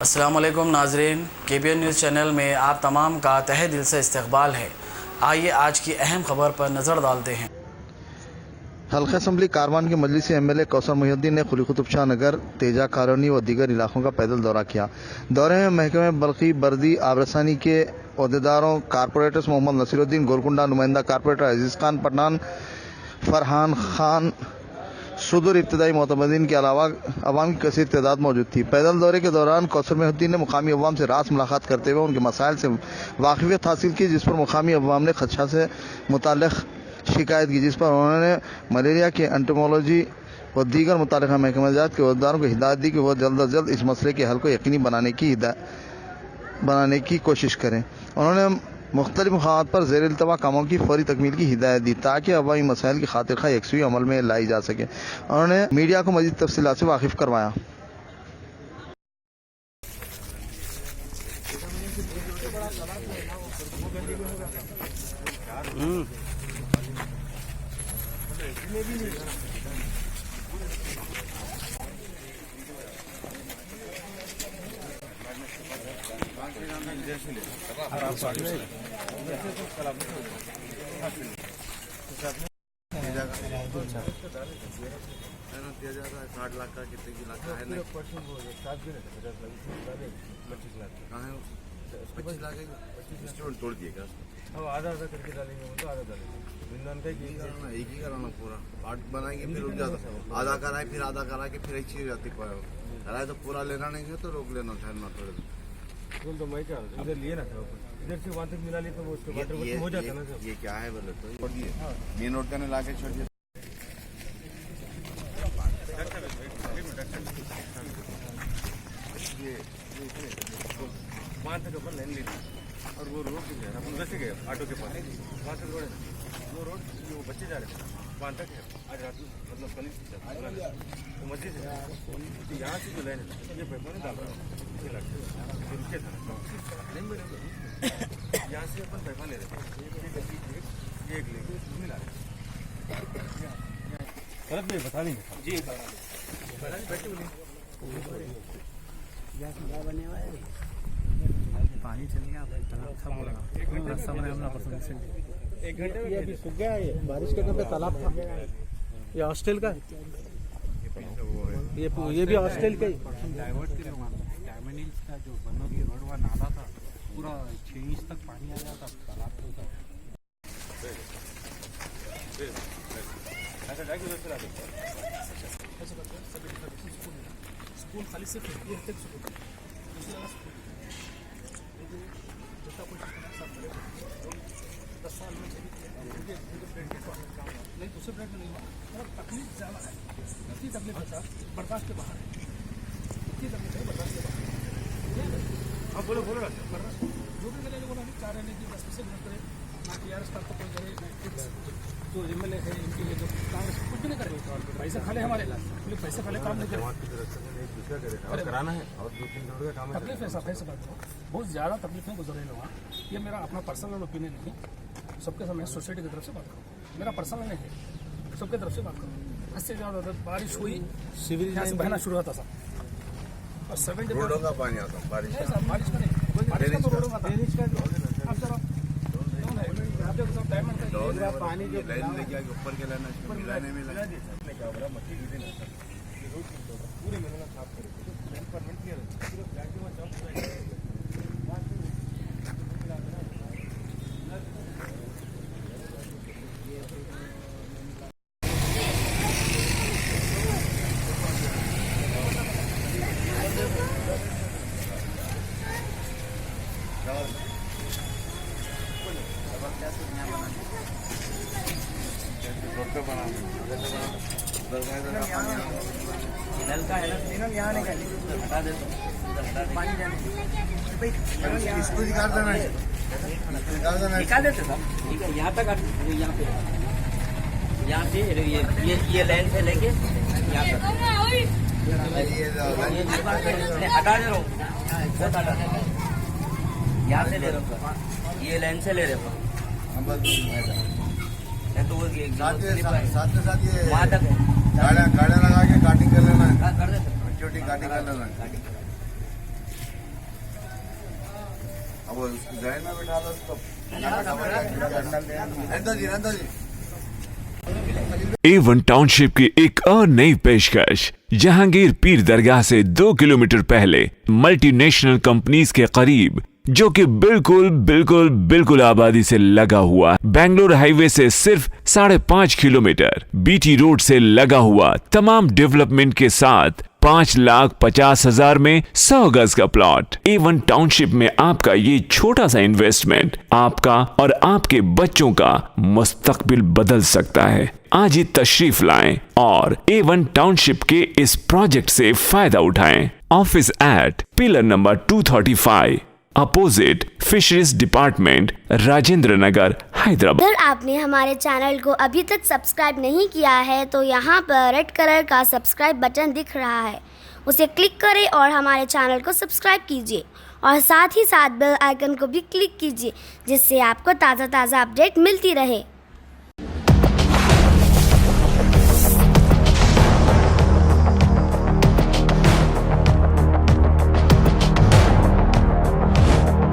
अस्सलाम वालेकुम नाजरीन, KBN न्यूज़ चैनल में आप तमाम का तहे दिल से इस्तकबाल है। आइए आज की अहम खबर पर नज़र डालते हैं। हल्का असम्बली कारवान के मजलिसी MLA कौसर मोहिउद्दीन ने कुली कुतुब शाह नगर, तेजा कॉलोनी व दीगर इलाकों का पैदल दौरा किया। दौरे में महकमे बल्खी बर्दी आबरसानी के अहदेदारों, कारपोरेटर्स मोहम्मद नसीरुद्दीन गोलकुंडा, नुमाइंदा कारपोरेटर अजीज़ खान पठान, फरहान खान, सुदूर इब्तदाई मोतमदीन के अलावा अवाम की कसीर तादाद मौजूद थी। पैदल दौरे के दौरान कौसर मोहिउद्दीन ने मुकामी अवाम से रास मुलाकात करते हुए उनके मसाइल से वाकिफियत हासिल की, जिस पर मुकामी अवाम ने खदशा से मुताल्लिक़ शिकायत की, जिस पर उन्होंने मलेरिया के एंटोमोलॉजी व दीगर मुताल्लिक़ा महकमात के अहदेदारों को हिदायत दी कि वह जल्द अज जल्द इस मसले के हल को यकीनी बनाने की कोशिश करें। उन्होंने मुख्तलिफ मकामात पर ज़ेर इल्तवा कामों की फौरी तकमील की हिदायत दी ताकि अवामी मसाइल की खातिर खा यकसुई अमल में लाई जा सके। उन्होंने मीडिया को मज़ीद तफसीलात से वाकिफ करवाया। दिया जा रहा है 60 लाख का, कितने की लाख का है नहीं, 25 लाख है, इंस्ट्रूमेंट तोड़ दिएगा अब आधा करके डालेंगे, मतलब आधा डालेंगे एक ही कराना, पूरा पार्ट बनाएंगे फिर रुक जाता, आधा कराए फिर आधा करा के फिर एक चीज जाती कराए तो पूरा लेना नहीं है तो रोक लेना ठहरना थोड़े तो मैं क्या इधर लिए ना था, इधर से वहाँ तक मिला लिए तो वो उसके वाटर हो जाता ना सर। ये क्या है बोले तो मेन रोड का ला के छोड़ दिया। वहाँ तक अपन लाइन ली और वो रोड से गया, अपन उधर से गए ऑटो के पास, वहाँ से रोड वो रोड जो बच्चे जा रहे थे वहाँ तक है। आज रात में मतलब कल तो मस्जिद है, तो यहाँ से जो लाइन है ये पैसा नहीं डाल रहा है, रुके था नहीं मेरे यहाँ से अपन पैसा ले रहे थे, ये एक लेके मिला रहे गलत नहीं बता देंगे जी बैठे बोले पानी चल गया, एक घंटे में अभी सूख गया। ये बारिश के टाइम पे तालाब था, ये हॉस्टल का, ये भी हॉस्टल का ही डाइवर्ट के लिए डायमंड हिल्स का जो बनोगी रोड हुआ नाला था, पूरा 6 इंच तक पानी आ गया था तालाब के ऊपर। स्कूल खाली सिर्फ ये तक स्कूल नहीं, दूसरे ब्रेक में नहीं हुआ, मतलब तकलीफ ज़्यादा है, इतनी तकलीफ है सर बर्दाश्त के बाहर है, इतनी तकलीफ है बर्दाश्त के बाहर। हाँ बोलो बोलो जो भी मैंने बोला नहीं चाह रहे हैं कि 10 मिनट करे ना TRS का तो कोई करे, जो MLA है इनके लिए जो कांग्रेस कुछ भी नहीं करे, पैसे खाले हमारे पैसे खाले काम नहीं करे कराना है और 2-3 करोड़ का काम है। तकलीफ है साफ है, बात बहुत ज़्यादा तकलीफ में गुजर रहे लोग। ये मेरा अपना पर्सनल ओपिनियन नहीं है, सबके सामने सोसाइटी की तरफ से बात करूँ, मेरा पर्सनल नहीं है, सबके तरफ से बात करूँ। इससे ज़्यादा बारिश हुई, सिविल यहाँ से बहना शुरू होता था और 70 रोडों का पानी आता बारिश नहीं सर, बारिश का नहीं, बारिश का तो रोडों का था, अब जरा डायमंड का पानी जो लाइन लेके आगे ऊपर के लाना मिलाने में लगा पूरे महीना साफ करें परमिट किया नल का है ना, यहाँ नहीं हटा दे तो पानी जाने इसको निकाल देना है, निकाल देते सब, यहाँ तक यहाँ पे ये लाइन से लेके यहाँ तक हटा दे रहा हूँ, यहाँ से ले रहा हूँ, ये लाइन से ले रहे हो तो वो साथ के साथ ये वहाँ तक है। गाड़ियाँ लगा के काटिंग कर लेना है, कर देते छोटी काटिंग कर लेना है। अब उसकी जहन में बिठा लो उसको नंदा जी A1 टाउनशिप की एक और नई पेशकश। जहांगीर पीर दरगाह से 2 किलोमीटर पहले मल्टीनेशनल कंपनीज के करीब, जो कि बिल्कुल आबादी से लगा हुआ, बेंगलोर हाईवे से सिर्फ 5.5 किलोमीटर, बीटी रोड से लगा हुआ, तमाम डेवलपमेंट के साथ 5,50,000 में 100 गज का प्लॉट। A1 टाउनशिप में आपका ये छोटा सा इन्वेस्टमेंट आपका और आपके बच्चों का मुस्तकबिल बदल सकता है। आज ही तशरीफ लाएं और A1 टाउनशिप के इस प्रोजेक्ट से फायदा उठाएं। Office at pillar number 235 opposite fisheries department, Rajendra Nagar, Hyderabad. अगर आपने हमारे चैनल को अभी तक सब्सक्राइब नहीं किया है तो यहाँ पर रेड कलर का सब्सक्राइब बटन दिख रहा है, उसे क्लिक करें और हमारे चैनल को सब्सक्राइब कीजिए और साथ ही साथ बेल आइकन को भी क्लिक कीजिए, जिससे आपको ताज़ा अपडेट मिलती रहे।